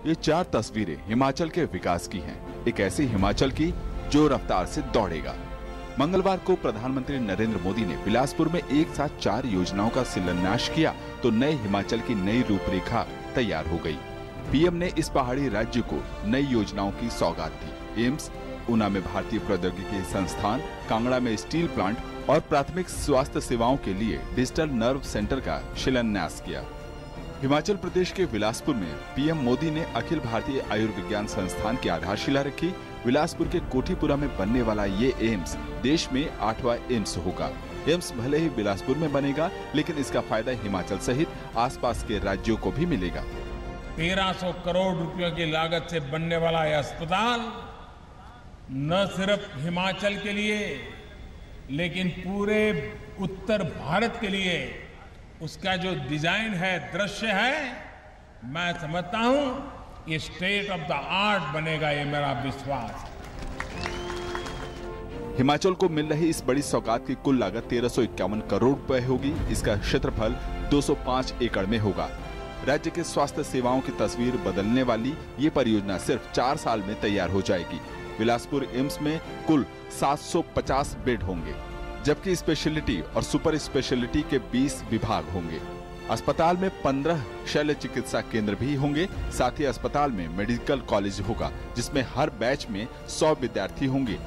ये 4 तस्वीरें हिमाचल के विकास की हैं, एक ऐसी हिमाचल की जो रफ्तार से दौड़ेगा। मंगलवार को प्रधानमंत्री नरेंद्र मोदी ने बिलासपुर में एक साथ 4 योजनाओं का शिलान्यास किया तो नए हिमाचल की नई रूपरेखा तैयार हो गई। पीएम ने इस पहाड़ी राज्य को नई योजनाओं की सौगात दी। एम्स, ऊना में भारतीय प्रौद्योगिकी संस्थान, कांगड़ा में स्टील प्लांट और प्राथमिक स्वास्थ्य सेवाओं के लिए डिजिटल नर्व सेंटर का शिलान्यास किया। हिमाचल प्रदेश के बिलासपुर में पीएम मोदी ने अखिल भारतीय आयुर्विज्ञान संस्थान की आधारशिला रखी। बिलासपुर के कोठीपुरा में बनने वाला ये एम्स देश में 8वां एम्स होगा। एम्स भले ही बिलासपुर में बनेगा, लेकिन इसका फायदा हिमाचल सहित आसपास के राज्यों को भी मिलेगा। 1300 करोड़ रुपयों की लागत से बनने वाला यह अस्पताल न सिर्फ हिमाचल के लिए, लेकिन पूरे उत्तर भारत के लिए उसका जो डिजाइन है, दृश्य है, मैं समझता हूं ये स्टेट ऑफ द आर्ट बनेगा, ये मेरा विश्वास है। हिमाचल को मिल रही इस बड़ी सौगात की कुल लागत 1351 करोड़ रुपए होगी। इसका क्षेत्रफल 205 एकड़ में होगा। राज्य के स्वास्थ्य सेवाओं की तस्वीर बदलने वाली ये परियोजना सिर्फ 4 साल में तैयार हो जाएगी। बिलासपुर एम्स में कुल 750 बेड होंगे, जबकि स्पेशलिटी और सुपर स्पेशलिटी के 20 विभाग होंगे। अस्पताल में 15 शल्य चिकित्सा केंद्र भी होंगे। साथ ही अस्पताल में मेडिकल कॉलेज होगा, जिसमें हर बैच में 100 विद्यार्थी होंगे।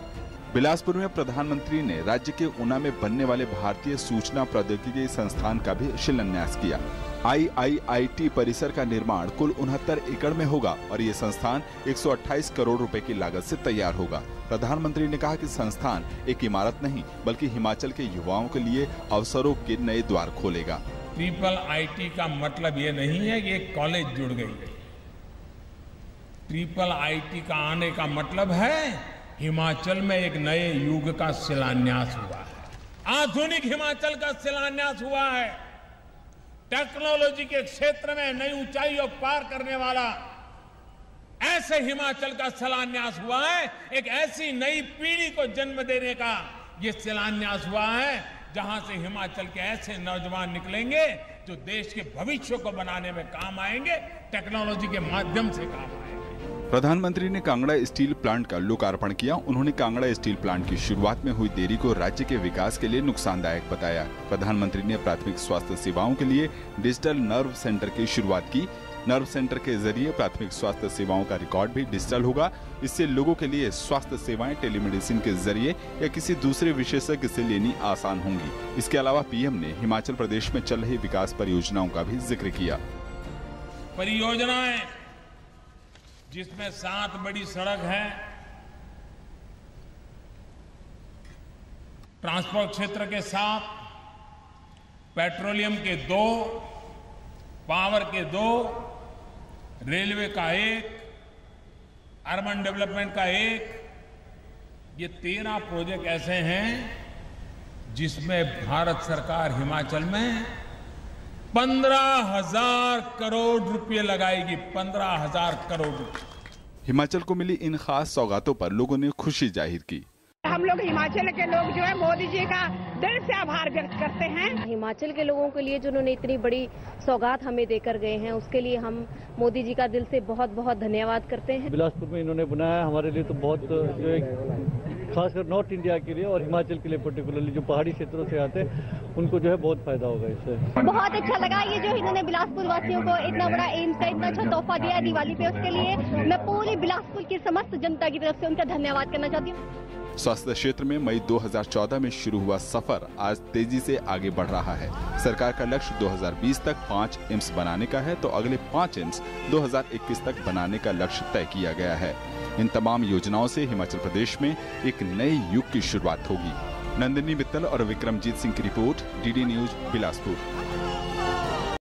बिलासपुर में प्रधानमंत्री ने राज्य के ऊना में बनने वाले भारतीय सूचना प्रौद्योगिकी संस्थान का भी शिलान्यास किया। IIIT परिसर का निर्माण कुल 69 एकड़ में होगा और ये संस्थान 128 करोड़ रुपए की लागत से तैयार होगा। प्रधानमंत्री ने कहा कि संस्थान एक इमारत नहीं, बल्कि हिमाचल के युवाओं के लिए अवसरों के नए द्वार खोलेगा। IIIT का मतलब ये नहीं है कि एक कॉलेज जुड़ गई है। IIIT का आने का मतलब है हिमाचल में एक नए युग का शिलान्यास हुआ है। आधुनिक हिमाचल का शिलान्यास हुआ है। टेक्नोलॉजी के क्षेत्र में नई ऊंचाइयों पार करने वाला ऐसे हिमाचल का शिलान्यास हुआ है। एक ऐसी नई पीढ़ी को जन्म देने का ये शिलान्यास हुआ है, जहां से हिमाचल के ऐसे नौजवान निकलेंगे जो देश के भविष्य को बनाने में काम आएंगे, टेक्नोलॉजी के माध्यम से काम आएंगे। प्रधानमंत्री ने कांगड़ा स्टील प्लांट का लोकार्पण किया। उन्होंने कांगड़ा स्टील प्लांट की शुरुआत में हुई देरी को राज्य के विकास के लिए नुकसानदायक बताया। प्रधानमंत्री ने प्राथमिक स्वास्थ्य सेवाओं के लिए डिजिटल नर्व सेंटर की शुरुआत की। नर्व सेंटर के जरिए प्राथमिक स्वास्थ्य सेवाओं का रिकॉर्ड भी डिजिटल होगा। इससे लोगों के लिए स्वास्थ्य सेवाएं टेलीमेडिसिन के जरिए या किसी दूसरे विशेषज्ञ से लेनी आसान होंगी। इसके अलावा पीएम ने हिमाचल प्रदेश में चल रही विकास परियोजनाओं का भी जिक्र किया। परियोजनाएं जिसमें 7 बड़ी सड़क है, ट्रांसपोर्ट क्षेत्र के 7, पेट्रोलियम के 2, पावर के 2, रेलवे का 1, अर्बन डेवलपमेंट का 1, ये 13 प्रोजेक्ट ऐसे हैं जिसमें भारत सरकार हिमाचल में 15,000 करोड़ रुपए लगाएगी। 15,000 करोड़ रुपए। हिमाचल को मिली इन खास सौगातों पर लोगों ने खुशी जाहिर की। हम लोग हिमाचल के लोग जो है मोदी जी का दिल से आभार व्यक्त करते हैं। हिमाचल के लोगों के लिए जिन्होंने इतनी बड़ी सौगात हमें देकर गए हैं, उसके लिए हम मोदी जी का दिल से बहुत बहुत धन्यवाद करते हैं। बिलासपुर में इन्होंने बनाया हमारे लिए तो बहुत, जो एक खासकर नॉर्थ इंडिया के लिए और हिमाचल के लिए पर्टिकुलरली जो पहाड़ी क्षेत्रों से आते हैं उनको जो है बहुत फायदा होगा इससे। बहुत अच्छा लगा ये जो इन्होंने बिलासपुर वासियों को इतना बड़ा एम्स का इतना अच्छा तोहफा दिया है दिवाली पे, उसके लिए मैं पूरी बिलासपुर की समस्त जनता की तरफ से उनका धन्यवाद करना चाहती हूँ। स्वास्थ्य क्षेत्र में मई 2014 में शुरू हुआ सफर आज तेजी से आगे बढ़ रहा है। सरकार का लक्ष्य 2020 तक 5 एम्स बनाने का है, तो अगले 5 एम्स 2021 तक बनाने का लक्ष्य तय किया गया है। इन तमाम योजनाओं से हिमाचल प्रदेश में एक नए युग की शुरुआत होगी। नंदिनी मित्तल और विक्रमजीत सिंह की रिपोर्ट, DD न्यूज, बिलासपुर।